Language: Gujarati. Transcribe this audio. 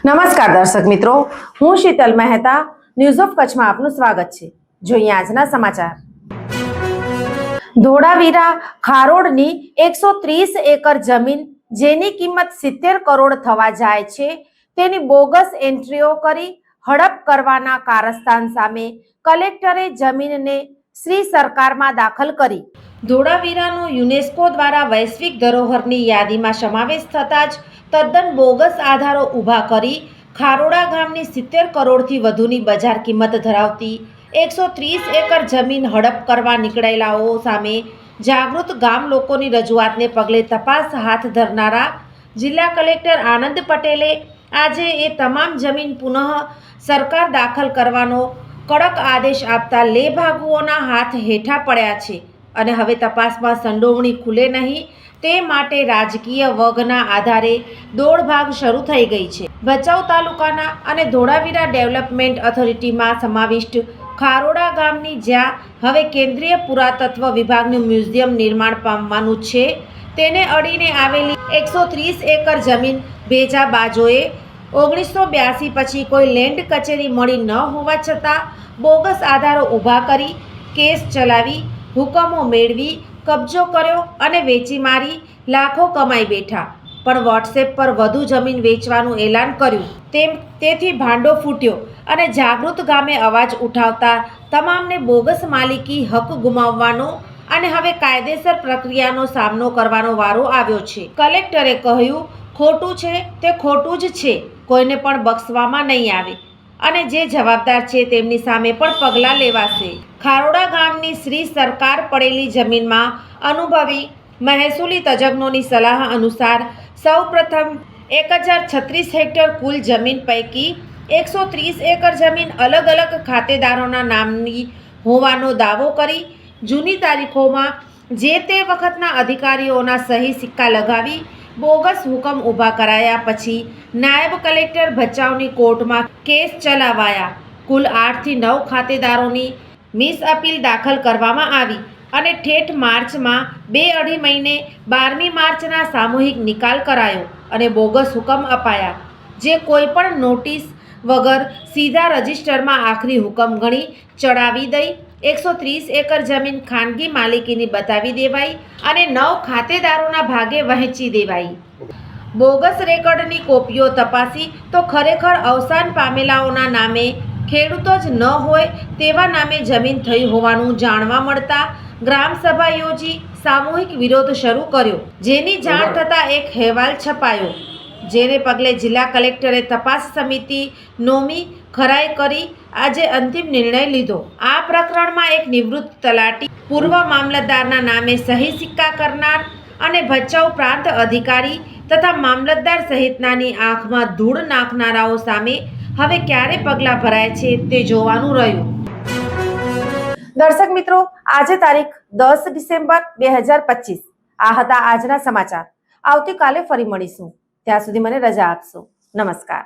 નમસ્કાર દર્શક મિત્રો, હું શીતલ મહેતા ન્યૂઝ ઓફ કચ્છમાં આપનું સ્વાગત છે। જોઈએ આજના સમાચાર। ધોળાવીરા ખારોડની 130 એકર જમીન જેની કિંમત 70 કરોડ થવા જાય છે તેની બોગસ એન્ટ્રીઓ કરી હડપ કરવાના કારસ્તાન સામે કલેક્ટરે જમીનને શ્રી સરકારમાં દાખલ કરી। ધોળાવીરાનો યુનેસ્કો દ્વારા વૈશ્વિક ધરોહરની યાદીમાં સમાવેશ થતાં જ તદ્દન બોગસ આધારો ઊભા કરી ખારોડા ગામની 70 કરોડથી વધુની બજાર કિંમત ધરાવતી 130 એકર જમીન હડપ કરવા નીકળેલાઓ સામે જાગૃત ગામ લોકોની રજૂઆતને પગલે તપાસ હાથ ધરનારા જિલ્લા કલેક્ટર આનંદ પટેલે આજે એ તમામ જમીન પુનઃ સરકાર દાખલ કરવાનો કડક આદેશ આપતા લેભાગુઓના હાથ હેઠા પડ્યા છે અને હવે તપાસમાં સંડોવણી ખુલે નહીં તે માટે રાજકીય વગના આધારે દોડભાગ શરૂ થઈ ગઈ છે। ભચાઉ તાલુકાના અને ધોળાવીરા ડેવલપમેન્ટ ઓથોરિટીમાં સમાવિષ્ટ ખારોડા ગામની જ્યાં હવે કેન્દ્રીય પુરાતત્વ વિભાગનું મ્યુઝિયમ નિર્માણ પામવાનું છે તેને અડીને આવેલી 130 એકર જમીન ભેજા બાજોએ 1982 પછી કોઈ લેન્ડ કચેરી મળી ન હોવા છતાં બોગસ આધારો ઊભા કરી કેસ ચલાવી હુકમો મેળવી કબજો કર્યો અને વેચી મારી લાખો કમાઈ બેઠા। પણ વોટ્સએપ પર વધુ જમીન વેચવાનું એલાન કર્યું તેથી ભાંડો ફૂટ્યો અને જાગૃત ગામે અવાજ ઉઠાવતા તમામને બોગસ માલિકી હક ગુમાવવાનો અને હવે કાયદેસર પ્રક્રિયાનો સામનો કરવાનો વારો આવ્યો છે। કલેક્ટરે કહ્યું, ખોટું છે તે ખોટું જ છે, કોઈને પણ બક્ષવામાં નહીં આવે અને જે જવાબદાર છે તેમની સામે પણ પગલાં લેવાશે। ખારોડા ગામની શ્રી સરકાર પડેલી જમીનમાં અનુભવી મહેસૂલી તજજ્ઞોની સલાહ અનુસાર સૌપ્રથમ 1036 હેક્ટર કુલ જમીન પૈકી 130 એકર જમીન અલગ અલગ ખાતેદારોના નામની હોવાનો દાવો કરી જૂની તારીખોમાં જે તે વખતના અધિકારીઓના સહી સિક્કા લગાવી બોગસ હુકમ ઊભા કરાયા પછી નાયબ કલેક્ટર ભચાઉની કોર્ટમાં કેસ ચલાવાયા। કુલ 8 થી 9 ખાતેદારોની મિસ અપીલ દાખલ કરવામાં આવી અને ઠેઠ માર્ચમાં 2-2.5 મહિને 12મી માર્ચના સામૂહિક નિકાલ કરાયો અને બોગસ હુકમ અપાયા જે કોઈ પણ નોટિસ વગર સીધા રજિસ્ટરમાં આખરી હુકમ ગણી ચડાવી દઈ 130 એકર જમીન ખાનગી માલિકીની બતાવી દેવાઈ અને 9 ખાતેદારોના ભાગે વહેંચી દેવાઈ। બોગસ રેકર્ડની કોપીઓ તપાસી તો ખરેખર અવસાન પામેલાઓના નામે ખેડૂતો જ ન હોય તેવા નામે જમીન થઈ હોવાનું જાણવા મળતા ગ્રામસભા યોજી સામૂહિક વિરોધ શરૂ કર્યો જેની જાણ થતાં એક અહેવાલ છપાયો જેને પગલે જિલ્લા કલેક્ટરે તપાસ સમિતિ નોમી ખરાઈ કરી આજે અંતિમ નિર્ણય લીધો। આ પ્રકરણમાં એક નિવૃત્ત તલાટી પૂર્વ મામલતદારના નામે સહી સિક્કા કરનાર અને ભચાઉ પ્રાંત અધિકારી તથા મામલતદાર સહિતનાની આંખમાં ધૂળ નાખનારાઓ સામે હવે ક્યારે પગલાં ભરાય છે તે જોવાનું રહ્યું। દર્શક મિત્રો, આજે તારીખ 10 ડિસેમ્બર 2025 આ હતા આજના સમાચાર। આવતીકાલે ફરી મળીશું, ત્યાં સુધી મને રજા આપશો। નમસ્કાર।